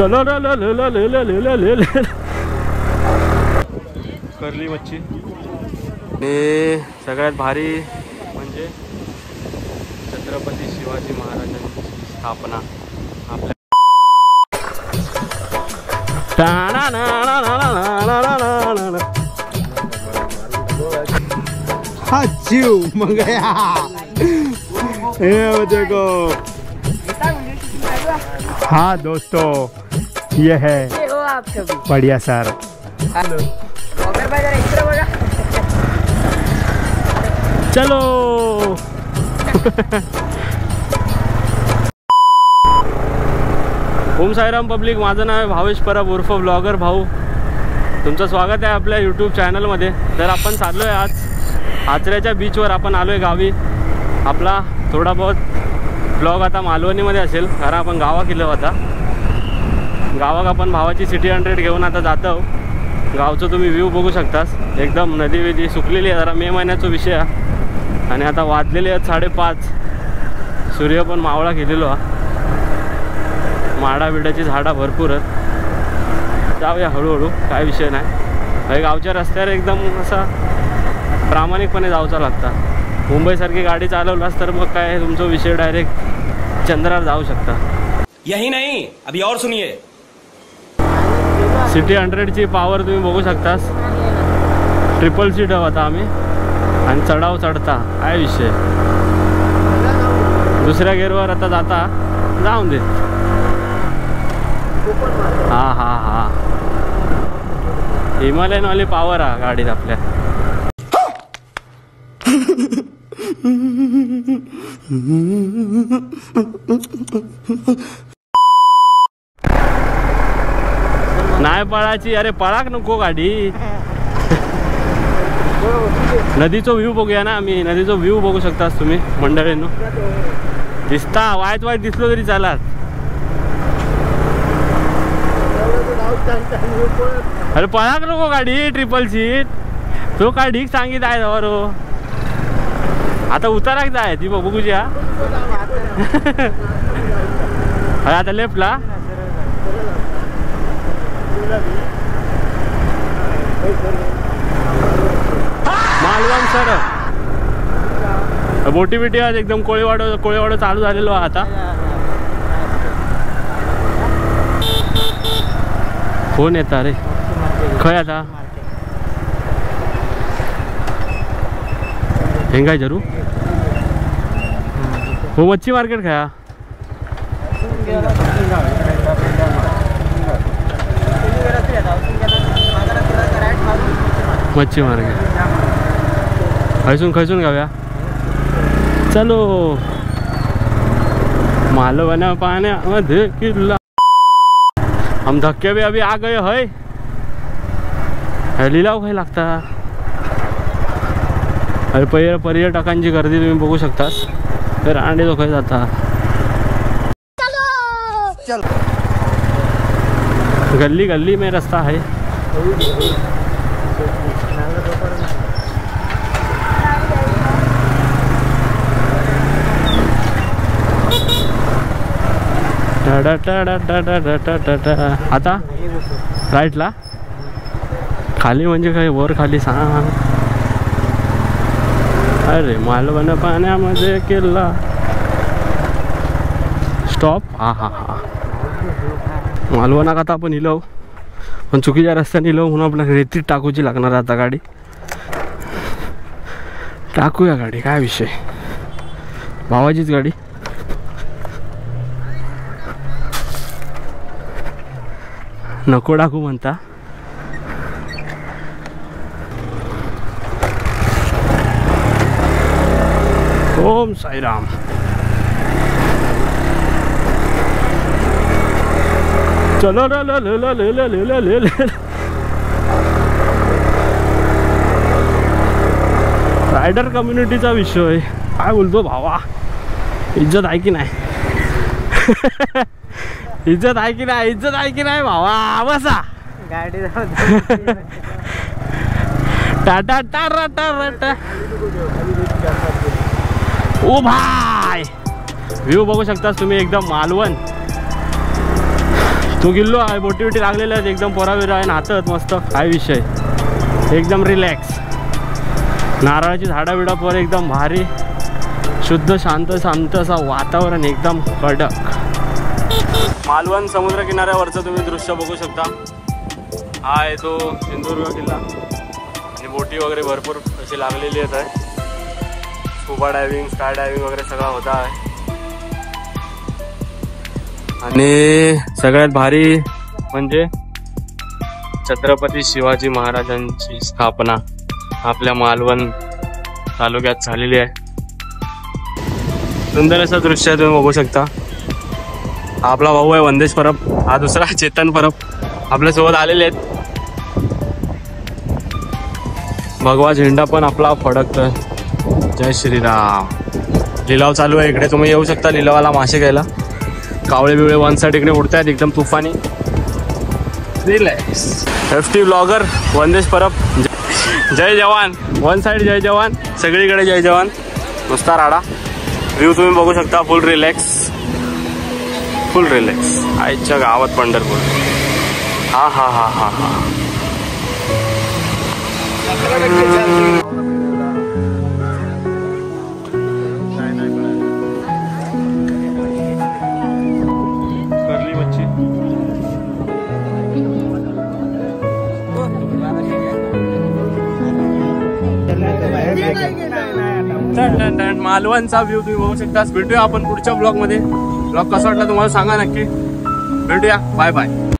चलो ले करली मच्छी। सगळ्यात भारी म्हणजे छत्रपती शिवाजी महाराजांची स्थापना आपल्या हा जीव मंगया देखो। हाँ दोस्तों ये है बढ़िया सर। चलो ओम साईराम पब्लिक, माझं नाव आहे भावेश परब उर्फ ब्लॉगर भाऊ। तुमचं स्वागत आहे आपल्या यूट्यूब चॅनलमध्ये। तर आपण चाललो आहे आज आचऱ्याच्या बीचवर, आपण आलो आहे गावी। आपला थोडा बहुत ब्लॉग आता मालवणीमध्ये असेल, कारण आपण गावा केलं होता। गावात आपण भावाची सिटी 100 घेऊन आता जातो। गावचं तुम्ही व्ह्यू बघू शकतास, एकदम नदी विधी सुकलेली आहे। जरा मे महिन्याचा विषय आहे आणि आता वाजलेले आहेत 5:30। सूर्य पण मावळा गेलेलो हा। माडा बिडाची झाडा भरपूर आहेत। जाऊया हळूहळू, काय विषय नाही। गावच्या रस्त्यावर एकदम असा प्रामाणिकपणे जाऊचा लागता। मुंबईसारखी गाडी चालवलास तर मग काय तुमचा विषय डायरेक्ट चंद्रावर जाऊ शकता। यही नहीं, अभी और सुनिए। सिटी 100ची पावर तुम्ही बघू शकतास। ट्रिपल सीट होता आम्ही आणि चढाव चढता काय विषय। दुसऱ्या गेअरवर आता जाता जाऊन दे। हा हा हा हिमालयन वाली पावर हा गाडीत आपल्या। नाही पळाची, अरे पळाक नको गाडी। नदीचा व्ह्यू बघूया ना आम्ही। नदीचा व्ह्यू बघू शकतास तुम्ही मंडळींनो। दिसता वाईट वाईट दिसलो तरी चालात। अरे पळाक नको गाडी, ट्रिपल सीट। तो काय ढीक सांगित आहे जवळ। आता उताराक जाय ती बघूची हा। आता लेफ्टला मालवण सर बोटी बिटी आज एकदम कोळीवाडो चालू झालेलो आता। फोन येता रे खय आता हेंगाय जरू हो मच्छी मार्केट खया। मच्छी मार्केट खैसून गाव्या। चलो मालवण पाण्यामध्ये किल्ला। हम धक्के भी अभी आ गए है। लिलाव काय लागता। अरे पर्यटकांची गर्दी तुम्ही बघू शकतास। तर रांडे जो काय जाता। गली गली में रास्ता है। आता राईटला खाली म्हणजे काय वर खाली सांग। अरे मालवण पाण्यामध्ये किल्ला स्टॉप। हा हा हा मालवणात आता आपण इलव पण चुकीच्या रस्त्याने इलव म्हणून आपल्याला रेतीत टाकूची लागणार आता गाडी। टाकूया गाडी, काय विषय। भावाचीच गाडी। नको टाकू म्हणता। ओम साईराम। चलो ले रायडर कम्युनिटीचा विषय काय बोलतो भावा। इज्जत आहे की नाही। इज्जत आहे की नाही, इज्जत आहे की नाही भावा। बसा गाडी टाटा टाटा टाटा। ओ भाई व्ह्यू बघू शकता तुम्ही एकदम मालवण। तू गेलो आहे बोटी बिटी लागलेल्या आहेत एकदम पोराबिरा आहे नाहतात मस्त काय विषय एकदम रिलॅक्स नारळाची झाडा बिडावर एकदम भारी शुद्ध शांत शांत असं वातावरण एकदम कडक मालवण समुद्र किनाऱ्यावरचं तुम्ही दृश्य बघू शकता हा आहे तो सिंधुदुर्ग किल्ला आणि बोटी वगैरे भरपूर अशी लागलेली आहेत आहे स्कुबा डायव्हिंग स्काय डायव्हिंग वगैरे सगळा होता आहे आणि सगळ्यात भारी म्हणजे छत्रपती शिवाजी महाराजांची स्थापना आपल्या मालवण तालुक्यात झालेली आहे सुंदर असं दृश्य तुम्ही बघू शकता आपला भाऊ आहे वंदेश परब हा दुसरा चेतन परब आपल्यासोबत आलेले आहेत भगवा झेंडा पण आपला फडकतोय जय श्रीराम लिलाव चालू आहे इकडे तुम्ही येऊ शकता लिलावाला मासे घ्यायला कावळे बिवळे वन साईड इकडे उडतायत एकदम तुफानी रिलॅक्स FT ब्लॉगर वंदेश परब जय जवान वन साईड जय जवान सगळीकडे जय जवान नुसता राडा व्ह्यू तुम्ही बघू शकता फुल रिलॅक्स आईच्या गावात पंढरपूर हा हा हा हा हा करली मच्छी मालवणचा व्ह्यू तुम्ही बघू शकता भेटूया आपण पुढच्या ब्लॉग मध्ये ब्लॉग कसा वाटला तुम्हाला सांगा नक्की भेटूया बाय बाय